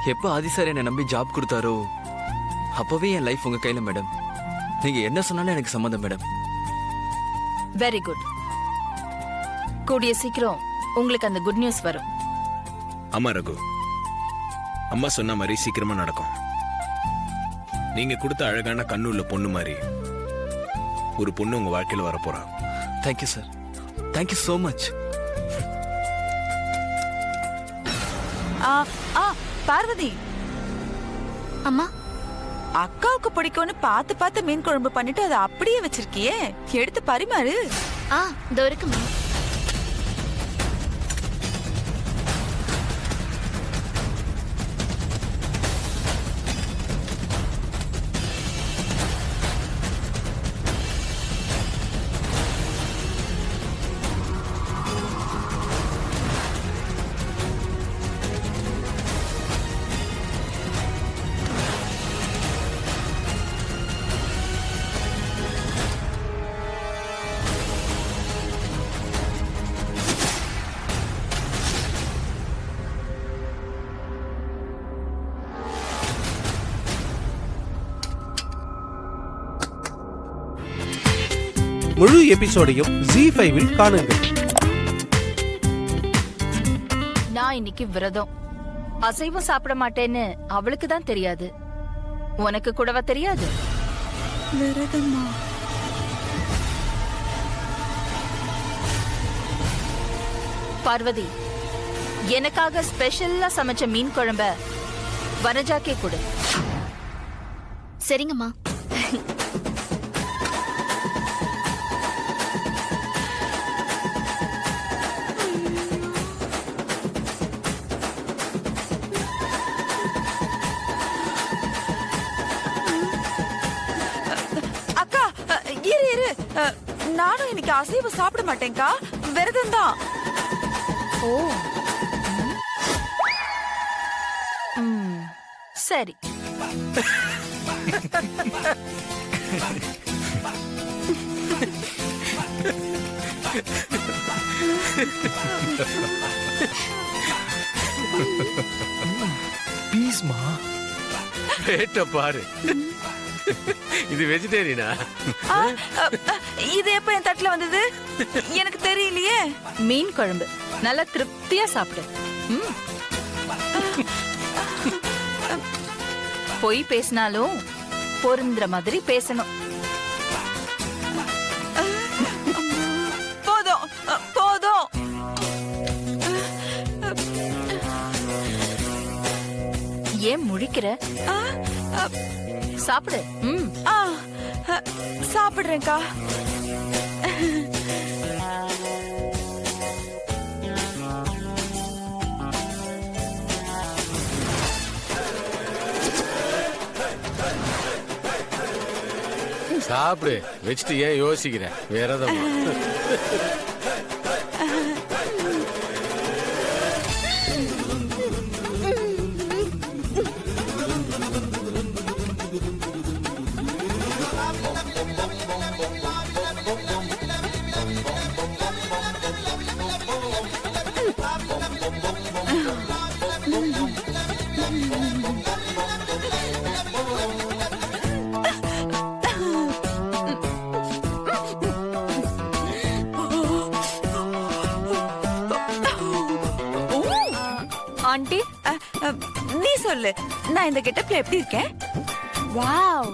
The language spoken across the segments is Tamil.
எப்போ ஆதி சார் என்னை நம்பி ஜாப் கொடுத்தாரோ அப்பவே என் லைஃப் உங்க கையில மேடம். நீங்க என்ன சொன்னாலும் எனக்கு சம்மதம் மேடம். Very good. கூடிய சீக்கிரம் உங்களுக்கு அந்த குட் நியூஸ் வரும். ஆமா ரகு, அம்மா சொன்ன மாதிரி சீக்கிரமா நடக்கும். நீங்க கொடுத்த அழகான கண்ணுள்ள பொண்ணு மாதிரி ஒரு பொண்ணு உங்க வாழ்க்கையில வரப்போறா. Thank you sir, thank you so much. Parvathi அம்மா, அக்காவுக்கு பிடிக்கும்னு பார்த்து பார்த்து மீன் குழம்பு பண்ணிட்டு அதை அப்படியே வச்சிருக்கியே, எடுத்து பரிமாறு. இதோ இருக்குமா. முழு எபிசோடையும் Zee5 காணுங்கள். நான் இன்னைக்கு விரதம். அசைவம் சாப்பிட மாட்டேன்னு அவளுக்கு தான் தெரியாது. உனக்கு கூடவா தெரியாது? விரதமா? பார்வதி, எனக்காக ஸ்பெஷலா சமைச்ச மீன் குழம்ப வனஜாக்கே கொடு. சரிங்கம்மா. அக்கா இரு இரு, நானும் இன்னைக்கு அசைவம் சாப்பிட மாட்டேன்க்கா, விரதம் தான். ஓ, சரி. பீஸ்மா பேட்ட பாரு. இது வெஜிடேரியனா? இது எப்ப என் தட்டுல வந்தது எனக்கு தெரியலையே. மீன் குழம்பு நல்லா திருப்தியா சாப்பிடு. பொய் பேசினாலும் பொருந்துற மாதிரி பேசணும். போதும் போதும். ஏன் முழிக்கிற? சாப்பிடு. சாப்பிடுறேன்க்கா. சாப்பிடு. வச்சுட்டு ஏன் யோசிக்கிற? விரதமா? ஆண்டி, நீ சொல்லு, நான் இந்த கெட்டப்ல எப்படி இருக்கேன்? வாவ்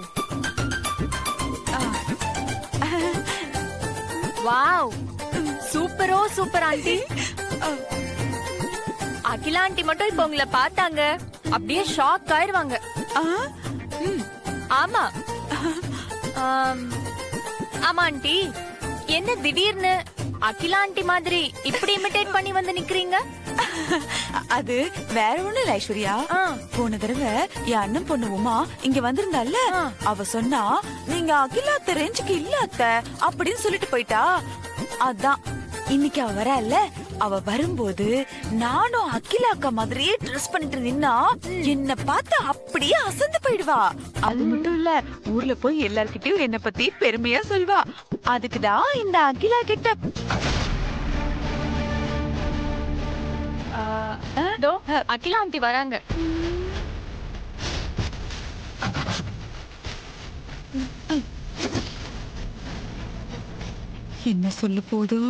வாவ், சூப்பரோ சூப்பர் ஆண்டி. அகிலா ஆண்டி மட்டும் இப்ப உங்களை பார்த்தாங்க அப்படியே ஷாக் ஆயிருவாங்க. ஆமா ஆமா ஆண்டி, என்ன திடீர்னு அகிலா ஆண்டி மாதிரி இப்படி இமிடேட் பண்ணி வந்து நிக்கிறீங்க? அது வேற ஒண்ணு இல்ல ஐஸ்வர்யா. போன தடவை என் அண்ணன் பொண்ணு உமா இங்க வந்திருந்தால, அவ சொன்னா நீங்க அகிலாத்த ரேஞ்சுக்கு இல்லாத்த அப்படின்னு சொல்லிட்டு போயிட்டா. அதான் இன்னைக்கு அவ வரல. அவ வரும்போது நானும் அகிலா அக்கா மாதிரியே ட்ரெஸ் பண்ணிட்டு நின்னா என்ன பார்த்து அப்படியே அசந்து போயிடுவா. அது மட்டும் இல்ல, ஊர்ல போய் எல்லார்கிட்டயும் என்ன பத்தி பெருமையா சொல்வா. அதுக்குதான் இந்த அகிலா கிட்ட அகிலா ஆண்டி வராங்க. என்ன சொல்ல போதோ?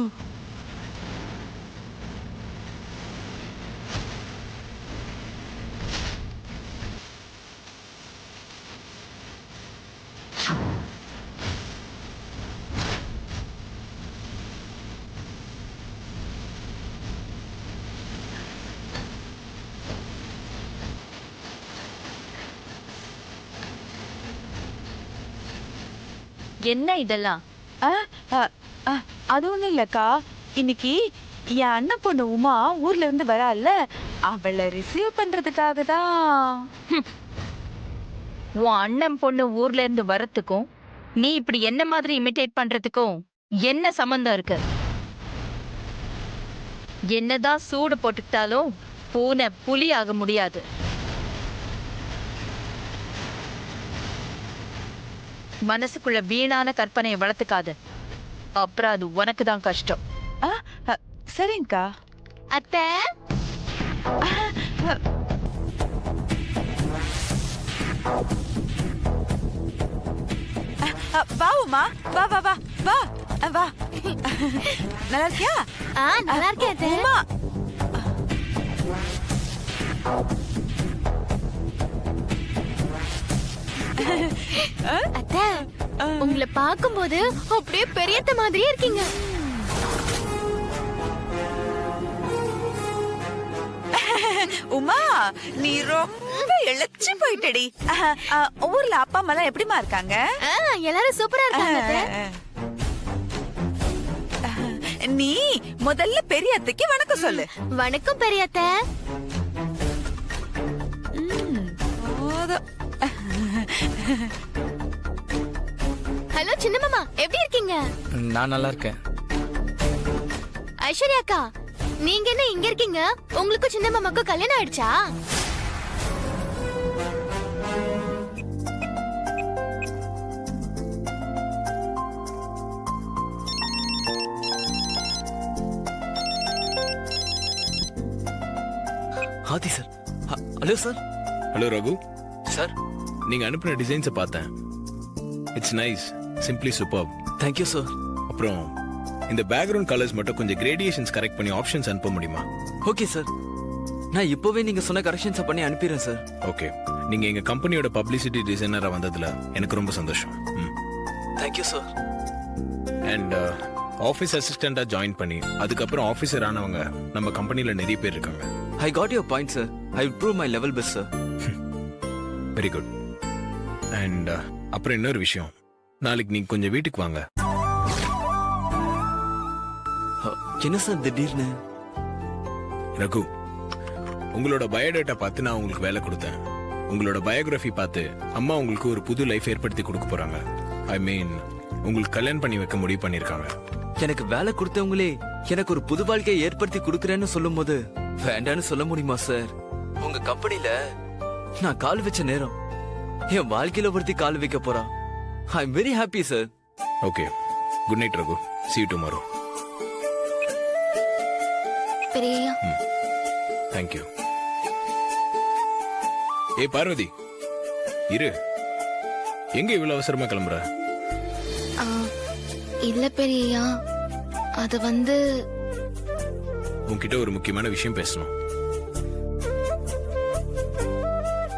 என்ன இதெல்லாம்? ஆ, ஆ, ஆ, அது ஒண்ணும் இல்லக்கா. இன்னைக்கு என் அண்ணன் பொண்ணு உமா ஊர்ல இருந்து வரால, அவளை ரிசீவ் பண்றதுக்காக தான். உன் அண்ணன் பொண்ணு ஊர்ல இருந்து வரத்துக்கும் நீ இப்படி என்ன மாதிரி இமிடேட் பண்றதுக்கும் என்ன சம்பந்தம் இருக்கு? என்னதான் சூடு போட்டுக்கிட்டாலும் பூனை புலி ஆக முடியாது. மனசுக்குள்ள வீணான கற்பனையை வளர்த்துக்காது, அப்புறம் அது உனக்கு தான் கஷ்டம். ஆ, ஆ, சரிங்கக்கா. அத்தை, வா உமா, வா வா வா வா வா. நல்லா இருக்கியா? நல்லா இருக்கேன் அத்தை. உமா, அத்தை, உங்களை பார்க்கும்போது அப்படியே பெரியத்த மாதிரியே இருக்கீங்க. உமா, நீ ரொம்ப இழைச்சு போயிட்டடி. ஊர்ல அப்பா அம்மா எல்லாம் எப்படிமா இருக்காங்க? எல்லாரும் சூப்பரா இருக்காங்க அத்தை. நீ முதல்ல பெரிய அத்தைக்கு வணக்கம் சொல்லு. வணக்கம் பெரியத்த. போதும். ஹலோ சின்ன மாமா, எப்படி இருக்கீங்க? நான் நல்லா இருக்கேன். ஐஸ்வர்யா அக்கா, நீங்க என்ன இங்க இருக்கீங்க? உங்களுக்கும் சின்ன மாமாக்கும் கல்யாணம் ஆயிடுச்சா? Aadhi sir. Hello sir. Hello Raghu, sir. நீங்க அனுப்பின டிசைன்ஸை பார்த்தேன். It's nice, simply super. Thank you sir. அப்புறம் இந்த பேக்ரவுண்ட் கலர்ஸ் மட்டும் கொஞ்சம் கிரேடியேஷன்ஸ் கரெக்ட் பண்ணி ஆப்ஷன்ஸ் அனுப்ப முடியுமா? ஓகே சார், நான் இப்போவே நீங்க சொன்ன கரெக்ஷன்ஸை பண்ணி அனுப்பிடுறேன் சார். ஓகே, நீங்க எங்க கம்பெனியோட பப்ளிசிட்டி டிசைனரா வந்ததுல எனக்கு ரொம்ப சந்தோஷம். Thank you sir. அண்ட் ஆஃபீஸ் அசிஸ்டண்டா ஜாயின் பண்ணி அதுக்கப்புறம் ஆஃபீஸர் ஆனவங்க நம்ம கம்பெனில நிறைய பேர் இருக்காங்க. I got your point sir. I will prove my level best sir. Very good. And அப்புறம் இன்னொரு விஷயம், நாளைக்கு நீங்க கொஞ்சம் வீட்டுக்கு வாங்க. என்ன சார் திடீர்னு? ரகு, உங்களோட பயோடேட்டா பார்த்து நான் உங்களுக்கு வேலை கொடுத்தேன். உங்களோட பயோகிராஃபி பார்த்து அம்மா உங்களுக்கு ஒரு புது லைஃப் ஏற்படுத்தி கொடுக்க போறாங்க. ஐ மீன், உங்களுக்கு கல்யாணம் பண்ணி வைக்க முடிவு பண்ணிருக்காங்க. எனக்கு வேலை கொடுத்தவங்களே எனக்கு ஒரு புது வாழ்க்கையை ஏற்படுத்தி கொடுக்கறேன்னு சொல்லும் போது வேண்டான்னு சொல்ல முடியுமா சார்? உங்க கம்பெனில நான் கால் வச்ச நேரம் என் வாழ்க்கையில ஒருத்தி கால் வைக்க போறா. I am very happy sir. Okay, good night Raghu, see you tomorrow. Periyaiya, thank you. ஏய் பார்வதி, இரு. எங்க இவ்வளவு அவசரமா கிளம்புற? இல்ல பெரியய்யா, அது உன்கிட்ட ஒரு முக்கியமான விஷயம் பேசணும்.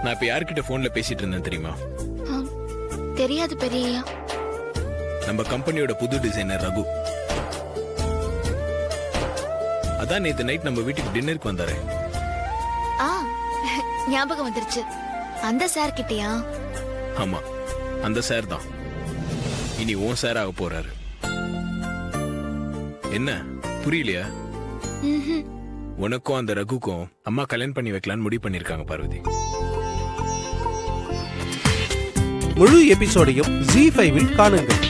நான் இப்ப யார்கிட்ட போன்ல பேசிட்டு இருந்தேன் தெரியுமா? தெரியாது பெரியய்யா. நம்ம கம்பெனியோட புது டிசைனர் ரகு. அதான் நேத்து நைட் நம்ம வீட்டுக்கு டின்னருக்கு வந்தாரு. ஞாபகம் வந்துருச்சு. அந்த சார் கிட்டயா? ஆமா, அந்த சார் தான் இனி உன் சார் ஆக போறாரு. என்ன புரியலையா? உனக்கும் அந்த ரகுக்கும் அம்மா கல்யாணம் பண்ணி வைக்கலான்னு முடிவு பண்ணிருக்காங்க பார்வதி. முழு எபிசோடையும் ZEE5 இல் காணுங்கள்.